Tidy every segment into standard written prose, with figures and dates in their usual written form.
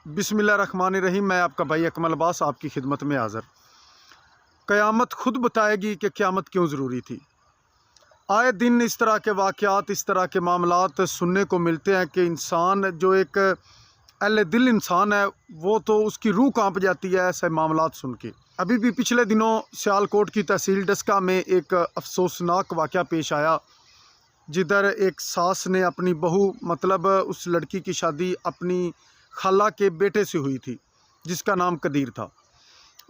बिस्मिल्लाहिर्रहमानिर्रहीम। मैं आपका भाई अकमल अब्बास आपकी खिदमत में हाज़िर। क़यामत खुद बताएगी कि क़यामत क्यों ज़रूरी थी। आए दिन इस तरह के वाक़यात, इस तरह के मामलात सुनने को मिलते हैं कि इंसान जो एक अहले दिल इंसान है वो तो उसकी रूह कांप जाती है ऐसे मामलात सुन के। अभी भी पिछले दिनों सियालकोट की तहसील डस्का में एक अफसोसनाक वाक़या पेश आया, जिधर एक सास ने अपनी बहू मतलब उस लड़की की शादी अपनी खाला के बेटे से हुई थी जिसका नाम कदीर था।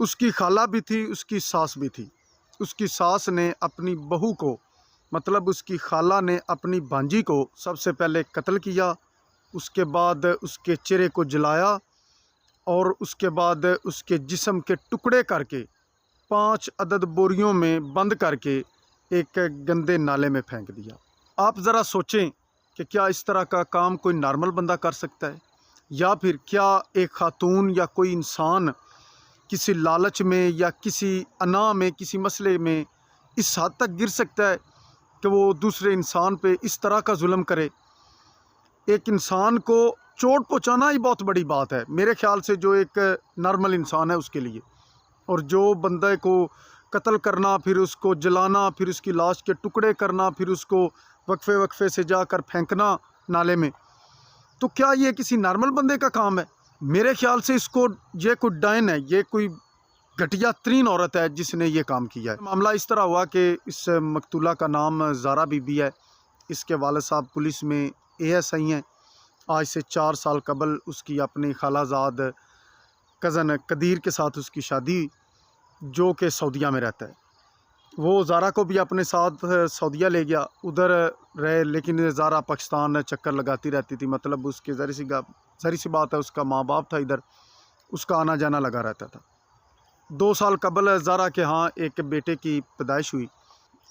उसकी खाला भी थी, उसकी सास भी थी। उसकी सास ने अपनी बहू को मतलब उसकी खाला ने अपनी भांजी को सबसे पहले कत्ल किया, उसके बाद उसके चेहरे को जलाया और उसके बाद उसके जिस्म के टुकड़े करके 5 अदद बोरियों में बंद करके एक गंदे नाले में फेंक दिया। आप ज़रा सोचें कि क्या इस तरह का काम कोई नॉर्मल बंदा कर सकता है, या फिर क्या एक खातून या कोई इंसान किसी लालच में या किसी अना में, किसी मसले में इस हद तक गिर सकता है कि वो दूसरे इंसान पे इस तरह का जुल्म करे। एक इंसान को चोट पहुंचाना ही बहुत बड़ी बात है मेरे ख्याल से, जो एक नॉर्मल इंसान है उसके लिए। और जो बंदे को कत्ल करना, फिर उसको जलाना, फिर उसकी लाश के टुकड़े करना, फिर उसको वक्फे वक्फे से जाकर फेंकना नाले में, तो क्या ये किसी नॉर्मल बंदे का काम है? मेरे ख्याल से ये कोई डायन है, ये कोई घटिया तरीन औरत है जिसने ये काम किया है। मामला इस तरह हुआ कि इस मकतूला का नाम ज़ारा बीबी है। इसके वालिद साहब पुलिस में ASI हैं। आज से 4 साल कबल उसकी अपनी खालाजाद कज़न कदीर के साथ उसकी शादी, जो कि सऊदीया में रहता है। वो ज़ारा को भी अपने साथ सऊदीया ले गया, उधर रहे, लेकिन ज़ारा पाकिस्तान चक्कर लगाती रहती थी। मतलब उसके ज़री सी बात है, उसका माँ बाप था इधर, उसका आना जाना लगा रहता था। 2 साल कबल ज़ारा के यहाँ एक बेटे की पैदाइश हुई,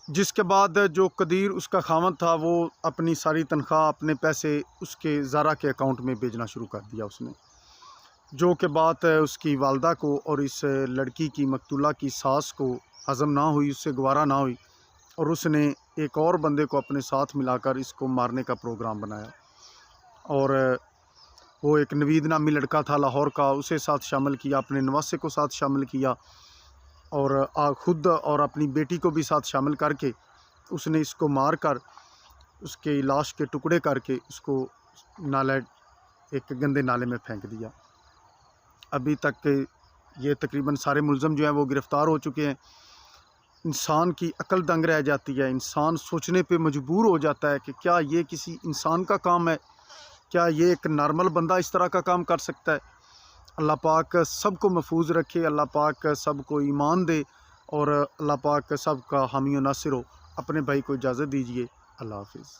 जिसके बाद जो कदीर उसका खामद था वो अपनी सारी तनख्वाह, अपने पैसे उसके ज़ारा के अकाउंट में भेजना शुरू कर दिया उसने, जो कि बात उसकी वालदा को और इस लड़की की मकतूला की सास को हज़म ना हुई, उससे गवारा ना हुई, और उसने एक और बंदे को अपने साथ मिलाकर इसको मारने का प्रोग्राम बनाया। और वो एक नवीद नामी लड़का था लाहौर का, उसे साथ शामिल किया, अपने नवासे को साथ शामिल किया और ख़ुद और अपनी बेटी को भी साथ शामिल करके उसने इसको मार कर उसके लाश के टुकड़े करके उसको एक गंदे नाले में फेंक दिया। अभी तक ये तकरीबन सारे मुलज़म जो हैं वो गिरफ़्तार हो चुके हैं। इंसान की अक्ल दंग रह जाती है, इंसान सोचने पे मजबूर हो जाता है कि क्या ये किसी इंसान का काम है, क्या ये एक नॉर्मल बंदा इस तरह का काम कर सकता है। अल्लाह पाक सबको महफूज रखे, अल्लाह पाक सबको ईमान दे और अल्लाह पाक सबका हामी और नासिर हो। अपने भाई को इजाज़त दीजिए। अल्लाह हाफ़िज़।